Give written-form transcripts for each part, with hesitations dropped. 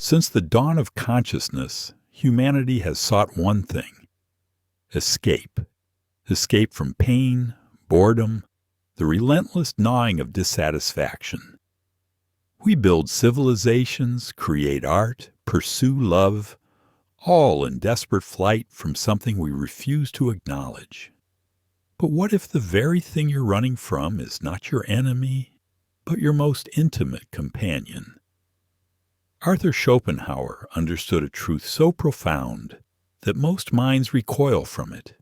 Since the dawn of consciousness, humanity has sought one thing: escape. Escape from pain, boredom, the relentless gnawing of dissatisfaction. We build civilizations, create art, pursue love, all in desperate flight from something we refuse to acknowledge. But what if the very thing you're running from is not your enemy, but your most intimate companion? Arthur Schopenhauer understood a truth so profound that most minds recoil from it.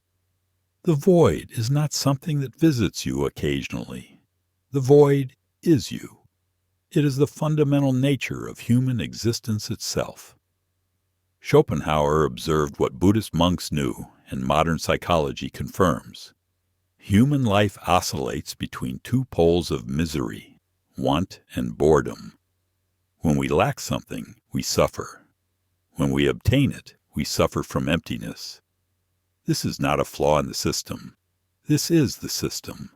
The void is not something that visits you occasionally. The void is you. It is the fundamental nature of human existence itself. Schopenhauer observed what Buddhist monks knew, and modern psychology confirms. Human life oscillates between two poles of misery, want and boredom. When we lack something, we suffer. When we obtain it, we suffer from emptiness. This is not a flaw in the system. This is the system.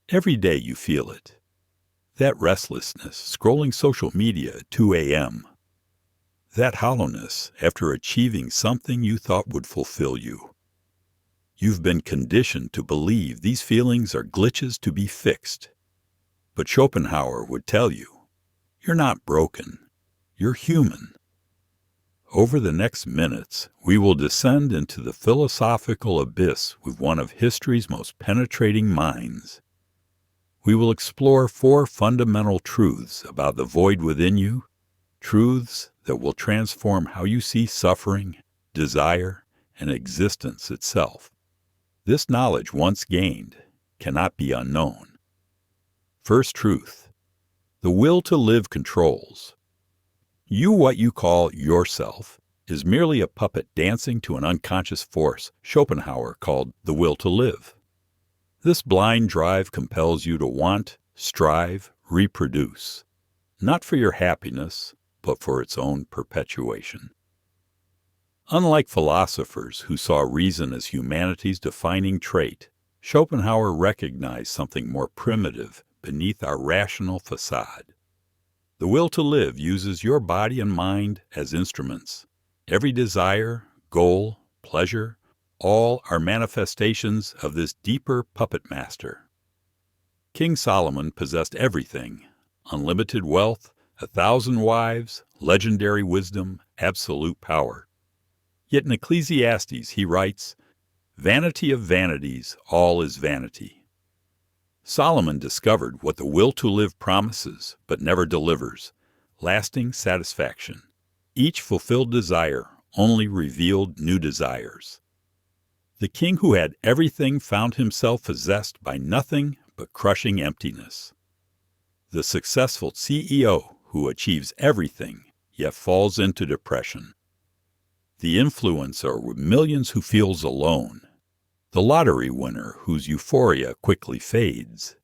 Every day you feel it. That restlessness scrolling social media at 2 a.m. That hollowness after achieving something you thought would fulfill you. You've been conditioned to believe these feelings are glitches to be fixed. But Schopenhauer would tell you, you're not broken. You're human. Over the next minutes, we will descend into the philosophical abyss with one of history's most penetrating minds. We will explore 4 fundamental truths about the void within you, truths that will transform how you see suffering, desire, and existence itself. This knowledge, once gained, cannot be unknown. First truth: the will to live controls. What you call yourself, is merely a puppet dancing to an unconscious force Schopenhauer called the will to live. This blind drive compels you to want, strive, reproduce, not for your happiness, but for its own perpetuation. Unlike philosophers who saw reason as humanity's defining trait, Schopenhauer recognized something more primitive beneath our rational facade. The will to live uses your body and mind as instruments. Every desire, goal, pleasure, all are manifestations of this deeper puppet master. King Solomon possessed everything: unlimited wealth, 1,000 wives, legendary wisdom, absolute power. Yet in Ecclesiastes he writes, "Vanity of vanities, all is vanity." Solomon discovered what the will to live promises but never delivers: lasting satisfaction. Each fulfilled desire only revealed new desires. The king who had everything found himself possessed by nothing but crushing emptiness. The successful CEO who achieves everything yet falls into depression. The influencer with millions who feels alone. The lottery winner whose euphoria quickly fades.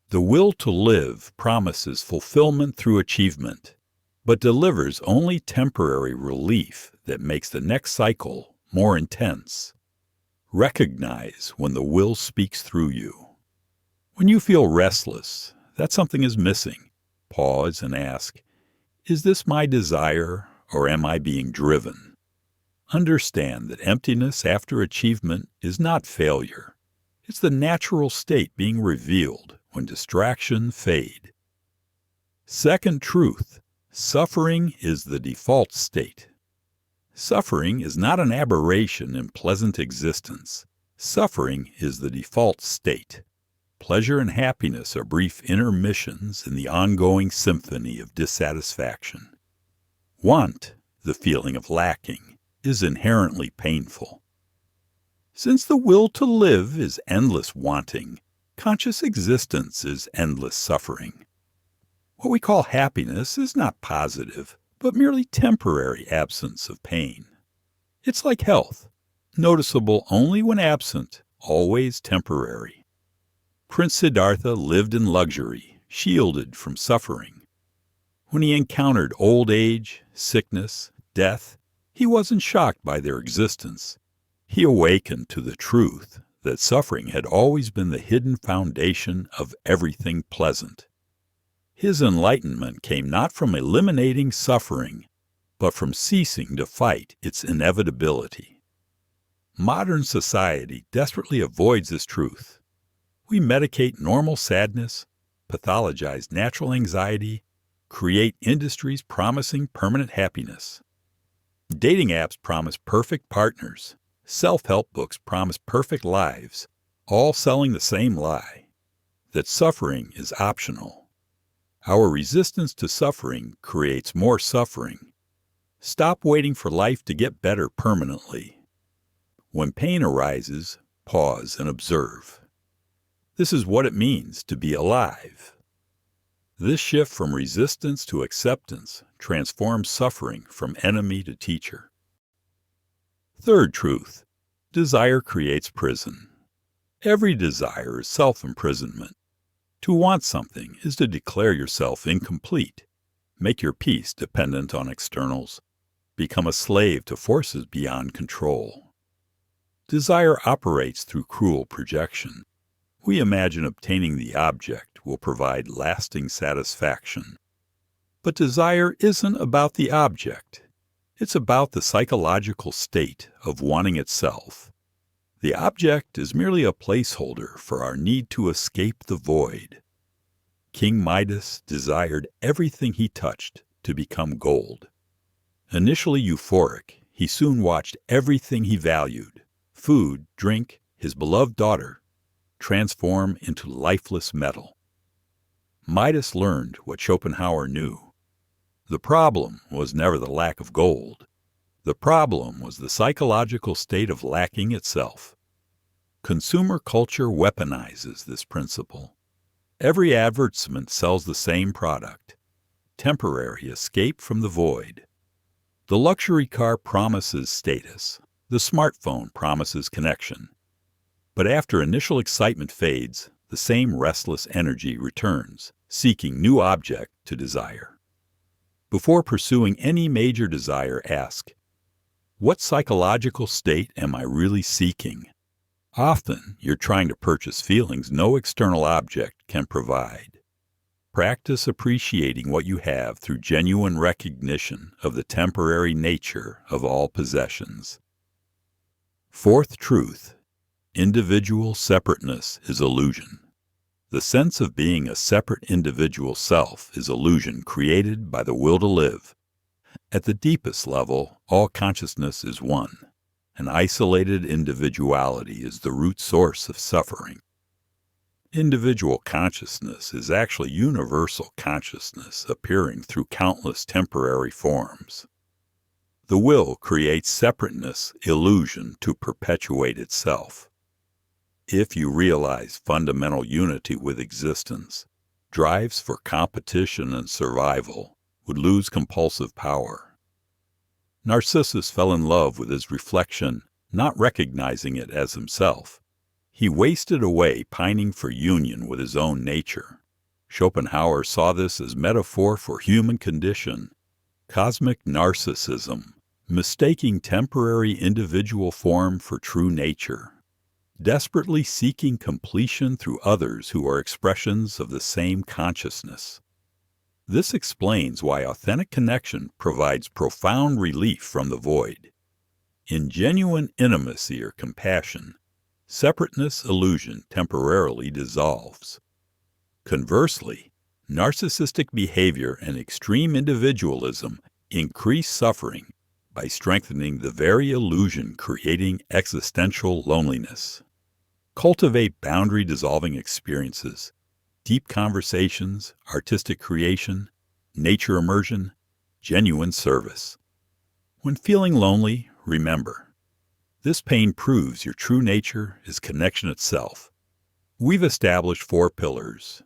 The will to live promises fulfillment through achievement, but delivers only temporary relief that makes the next cycle more intense. Recognize when the will speaks through you. When you feel restless, that something is missing. Pause and ask, is this my desire, or am I being driven? Understand that emptiness after achievement is not failure. It's the natural state being revealed when distractions fade. Second truth: suffering is the default state. Suffering is not an aberration in pleasant existence. Suffering is the default state. Pleasure and happiness are brief intermissions in the ongoing symphony of dissatisfaction. Want, the feeling of lacking, is inherently painful. Since the will to live is endless wanting, conscious existence is endless suffering. What we call happiness is not positive, but merely temporary absence of pain. It's like health, noticeable only when absent, always temporary. Prince Siddhartha lived in luxury, shielded from suffering. When he encountered old age, sickness, death, he wasn't shocked by their existence. He awakened to the truth that suffering had always been the hidden foundation of everything pleasant. His enlightenment came not from eliminating suffering, but from ceasing to fight its inevitability. Modern society desperately avoids this truth. We medicate normal sadness, pathologize natural anxiety, create industries promising permanent happiness. Dating apps promise perfect partners. Self-help books promise perfect lives, all selling the same lie, that suffering is optional. Our resistance to suffering creates more suffering. Stop waiting for life to get better permanently. When pain arises, pause and observe. This is what it means to be alive. This shift from resistance to acceptance transforms suffering from enemy to teacher. Third truth, desire creates prison. Every desire is self-imprisonment. To want something is to declare yourself incomplete, make your peace dependent on externals, become a slave to forces beyond control. Desire operates through cruel projection. We imagine obtaining the object will provide lasting satisfaction. But desire isn't about the object. It's about the psychological state of wanting itself. The object is merely a placeholder for our need to escape the void. King Midas desired everything he touched to become gold. Initially euphoric, he soon watched everything he valued, food, drink, his beloved daughter, transform into lifeless metal. Midas learned what Schopenhauer knew. The problem was never the lack of gold. The problem was the psychological state of lacking itself. Consumer culture weaponizes this principle. Every advertisement sells the same product: temporary escape from the void. The luxury car promises status. The smartphone promises connection. But after initial excitement fades, the same restless energy returns, seeking new object to desire. Before pursuing any major desire, ask, what psychological state am I really seeking? Often, you're trying to purchase feelings no external object can provide. Practice appreciating what you have through genuine recognition of the temporary nature of all possessions. Fourth truth, individual separateness is illusion. The sense of being a separate individual self is illusion created by the will to live. At the deepest level, all consciousness is one. An isolated individuality is the root source of suffering. Individual consciousness is actually universal consciousness appearing through countless temporary forms. The will creates separateness, illusion, to perpetuate itself. If you realize fundamental unity with existence, drives for competition and survival would lose compulsive power. Narcissus fell in love with his reflection, not recognizing it as himself. He wasted away pining for union with his own nature. Schopenhauer saw this as metaphor for human condition, cosmic narcissism, mistaking temporary individual form for true nature, desperately seeking completion through others who are expressions of the same consciousness. This explains why authentic connection provides profound relief from the void. In genuine intimacy or compassion, separateness illusion temporarily dissolves. Conversely, narcissistic behavior and extreme individualism increase suffering by strengthening the very illusion, creating existential loneliness. Cultivate boundary-dissolving experiences, deep conversations, artistic creation, nature immersion, genuine service. When feeling lonely, remember, this pain proves your true nature is connection itself. We've established 4 pillars: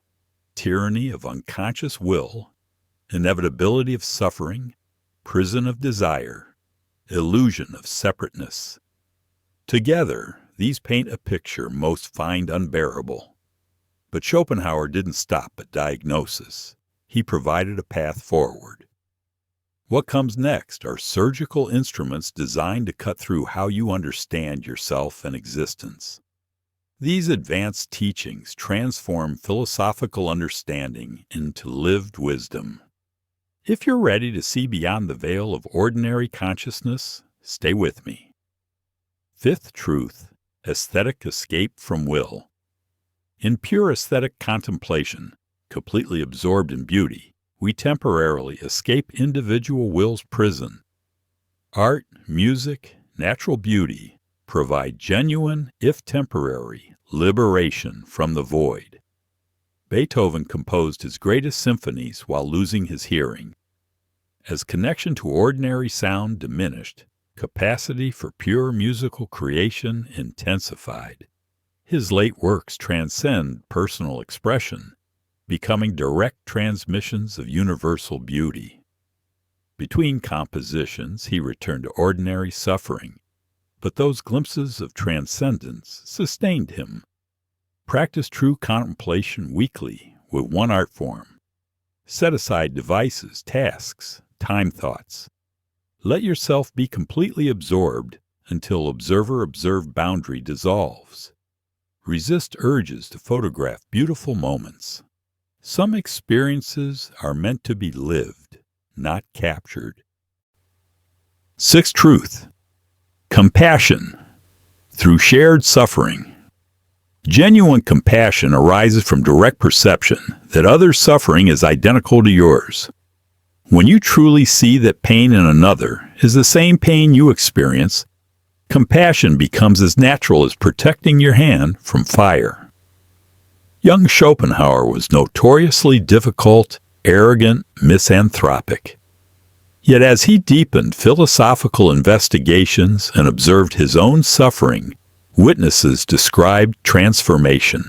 tyranny of unconscious will, inevitability of suffering, prison of desire, illusion of separateness. Together, these paint a picture most find unbearable. But Schopenhauer didn't stop at diagnosis. He provided a path forward. What comes next are surgical instruments designed to cut through how you understand yourself and existence. These advanced teachings transform philosophical understanding into lived wisdom. If you're ready to see beyond the veil of ordinary consciousness, stay with me. Fifth truth, aesthetic escape from will. In pure aesthetic contemplation, completely absorbed in beauty, we temporarily escape individual will's prison. Art, music, natural beauty provide genuine, if temporary, liberation from the void. Beethoven composed his greatest symphonies while losing his hearing. As connection to ordinary sound diminished, capacity for pure musical creation intensified. His late works transcend personal expression, becoming direct transmissions of universal beauty. Between compositions, he returned to ordinary suffering, but those glimpses of transcendence sustained him. Practice true contemplation weekly with one art form. Set aside devices, tasks, time thoughts. Let yourself be completely absorbed until observer-observed boundary dissolves. Resist urges to photograph beautiful moments. Some experiences are meant to be lived, not captured. Sixth truth, compassion through shared suffering. Genuine compassion arises from direct perception that others' suffering is identical to yours. When you truly see that pain in another is the same pain you experience, compassion becomes as natural as protecting your hand from fire. Young Schopenhauer was notoriously difficult, arrogant, misanthropic. Yet as he deepened philosophical investigations and observed his own suffering, witnesses described transformation.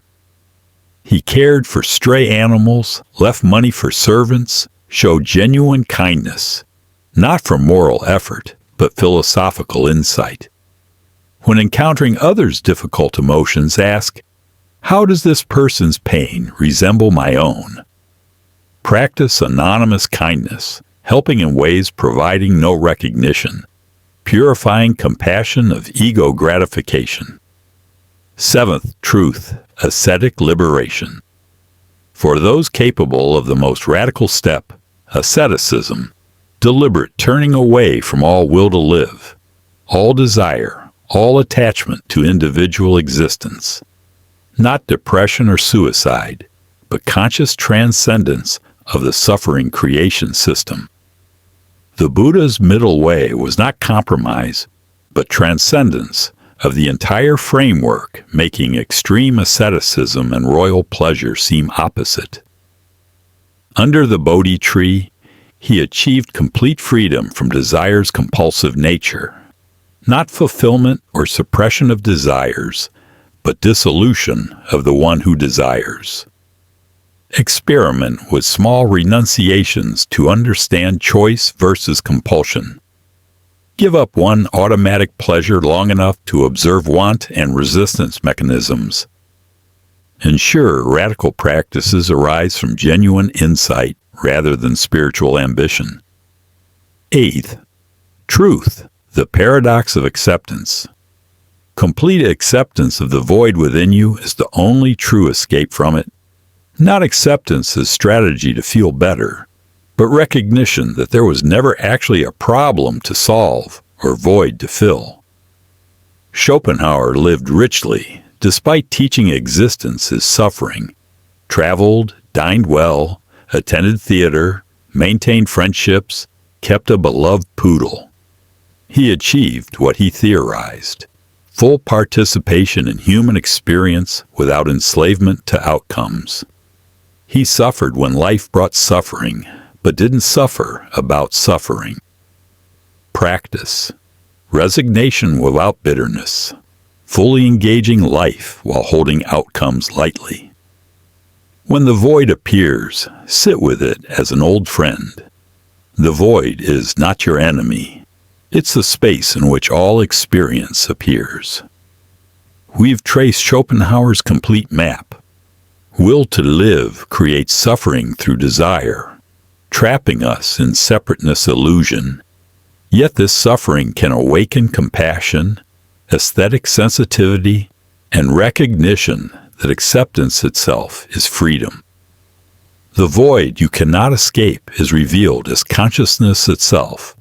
He cared for stray animals, left money for servants, showed genuine kindness, not for moral effort, but philosophical insight. When encountering others' difficult emotions, ask, how does this person's pain resemble my own? Practice anonymous kindness, helping in ways providing no recognition, purifying compassion of ego gratification. Seventh truth, ascetic liberation. For those capable of the most radical step, asceticism, deliberate turning away from all will to live, all desire, all attachment to individual existence. Not depression or suicide, but conscious transcendence of the suffering creation system. The Buddha's middle way was not compromise, but transcendence of the entire framework, making extreme asceticism and royal pleasure seem opposite. Under the Bodhi tree, he achieved complete freedom from desire's compulsive nature, not fulfillment or suppression of desires, but dissolution of the one who desires. Experiment with small renunciations to understand choice versus compulsion. Give up one automatic pleasure long enough to observe want and resistance mechanisms. Ensure radical practices arise from genuine insight rather than spiritual ambition. Eighth, truth, the paradox of acceptance. Complete acceptance of the void within you is the only true escape from it. Not acceptance as strategy to feel better, but recognition that there was never actually a problem to solve or void to fill. Schopenhauer lived richly, despite teaching existence is suffering, traveled, dined well, attended theater, maintained friendships, kept a beloved poodle. He achieved what he theorized, full participation in human experience without enslavement to outcomes. He suffered when life brought suffering, but didn't suffer about suffering. Practice. Resignation without bitterness. Fully engaging life while holding outcomes lightly. When the void appears, sit with it as an old friend. The void is not your enemy. It's the space in which all experience appears. We've traced Schopenhauer's complete map. Will to live creates suffering through desire, trapping us in separateness illusion. Yet this suffering can awaken compassion, aesthetic sensitivity, and recognition that acceptance itself is freedom. The void you cannot escape is revealed as consciousness itself,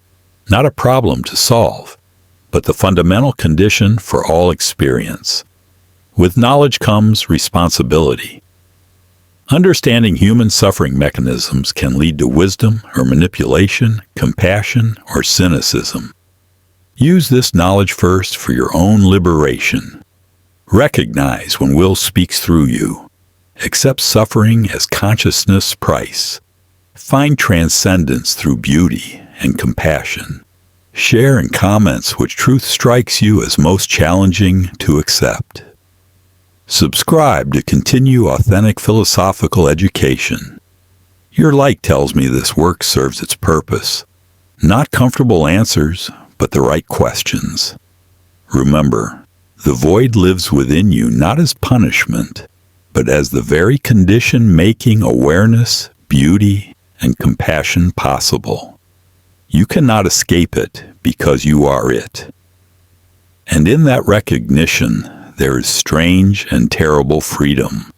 not a problem to solve, but the fundamental condition for all experience. With knowledge comes responsibility. Understanding human suffering mechanisms can lead to wisdom or manipulation, compassion or cynicism. Use this knowledge first for your own liberation. Recognize when will speaks through you. Accept suffering as consciousness' price. Find transcendence through beauty and compassion. Share in comments which truth strikes you as most challenging to accept. Subscribe to continue authentic philosophical education. Your like tells me this work serves its purpose. Not comfortable answers, but the right questions. Remember, the void lives within you not as punishment, but as the very condition making awareness, beauty, and compassion possible. You cannot escape it because you are it. And in that recognition, there is strange and terrible freedom.